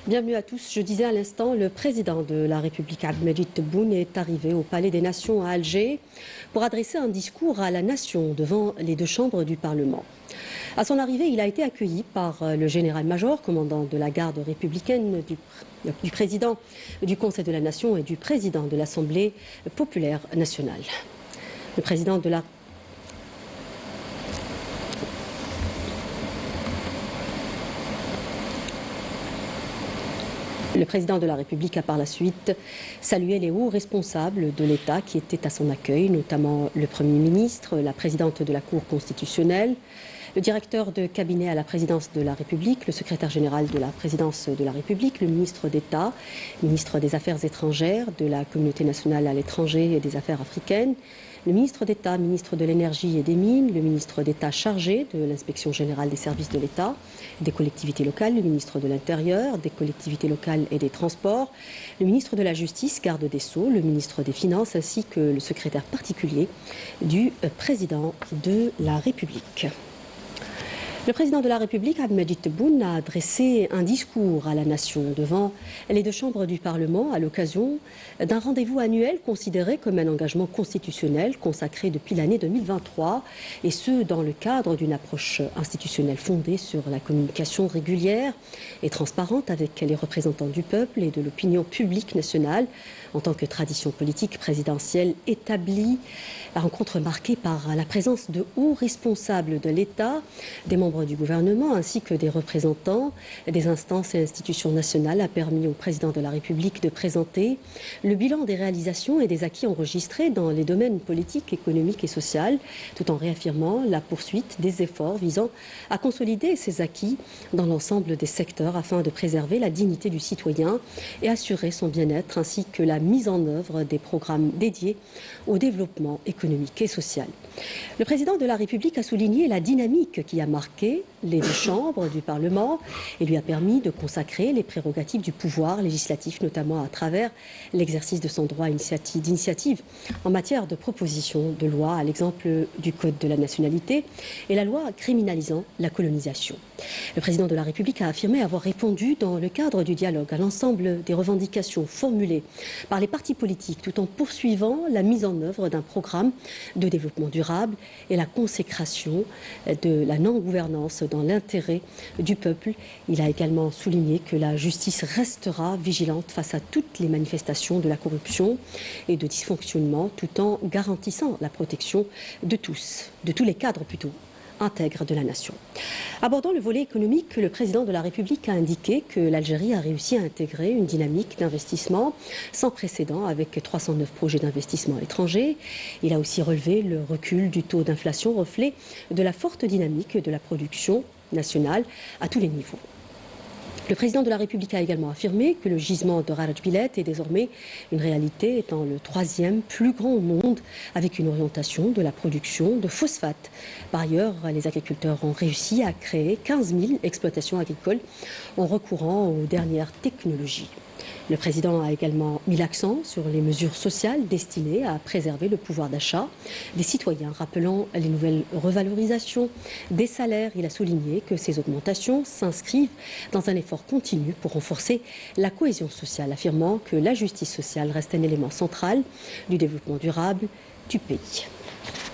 Bienvenue à tous. Je disais à l'instant, le président de la République, Abdelmadjid Tebboune, est arrivé au Palais des Nations à Alger pour adresser un discours à la nation devant les deux chambres du Parlement. À son arrivée, il a été accueilli par le général-major, commandant de la garde républicaine, du président du Conseil de la Nation et du président de l'Assemblée populaire nationale. Le président de la Le président de la République a par la suite salué les hauts responsables de l'État qui étaient à son accueil, notamment le Premier ministre, la présidente de la Cour constitutionnelle, le directeur de cabinet à la présidence de la République, le secrétaire général de la présidence de la République, le ministre d'État, ministre des Affaires étrangères, de la communauté nationale à l'étranger et des Affaires africaines, le ministre d'État, ministre de l'Énergie et des Mines, le ministre d'État chargé de l'Inspection générale des services de l'État, des collectivités locales, le ministre de l'Intérieur, des collectivités locales et des Transports, le ministre de la Justice, garde des Sceaux, le ministre des Finances ainsi que le secrétaire particulier du président de la République. Le président de la République, Abdelmadjid Tebboune, a adressé un discours à la nation devant les deux chambres du Parlement à l'occasion d'un rendez-vous annuel considéré comme un engagement constitutionnel consacré depuis l'année 2023, et ce dans le cadre d'une approche institutionnelle fondée sur la communication régulière et transparente avec les représentants du peuple et de l'opinion publique nationale en tant que tradition politique présidentielle établie. La rencontre marquée par la présence de hauts responsables de l'État, des membres du gouvernement ainsi que des représentants des instances et institutions nationales a permis au président de la République de présenter le bilan des réalisations et des acquis enregistrés dans les domaines politiques, économiques et sociaux, tout en réaffirmant la poursuite des efforts visant à consolider ces acquis dans l'ensemble des secteurs afin de préserver la dignité du citoyen et assurer son bien-être, ainsi que la mise en œuvre des programmes dédiés au développement économique et social. Le président de la République a souligné la dynamique qui a marqué les deux chambres du Parlement et lui a permis de consacrer les prérogatives du pouvoir législatif, notamment à travers l'exercice de son droit d'initiative en matière de proposition de loi, à l'exemple du Code de la nationalité et la loi criminalisant la colonisation. Le président de la République a affirmé avoir répondu dans le cadre du dialogue à l'ensemble des revendications formulées par les partis politiques, tout en poursuivant la mise en œuvre d'un programme de développement durable et la consécration de la non-gouvernance dans l'intérêt du peuple. Il a également souligné que la justice restera vigilante face à toutes les manifestations de la corruption et de dysfonctionnement, tout en garantissant la protection de tous les cadres intègre de la nation. Abordant le volet économique, le président de la République a indiqué que l'Algérie a réussi à intégrer une dynamique d'investissement sans précédent avec 309 projets d'investissement étrangers. Il a aussi relevé le recul du taux d'inflation, reflet de la forte dynamique de la production nationale à tous les niveaux. Le président de la République a également affirmé que le gisement de Raraj Bilet est désormais une réalité, étant le troisième plus grand au monde, avec une orientation de la production de phosphate. Par ailleurs, les agriculteurs ont réussi à créer 15 000 exploitations agricoles en recourant aux dernières technologies. Le président a également mis l'accent sur les mesures sociales destinées à préserver le pouvoir d'achat des citoyens, rappelant les nouvelles revalorisations des salaires. Il a souligné que ces augmentations s'inscrivent dans un effort continu pour renforcer la cohésion sociale, affirmant que la justice sociale reste un élément central du développement durable du pays.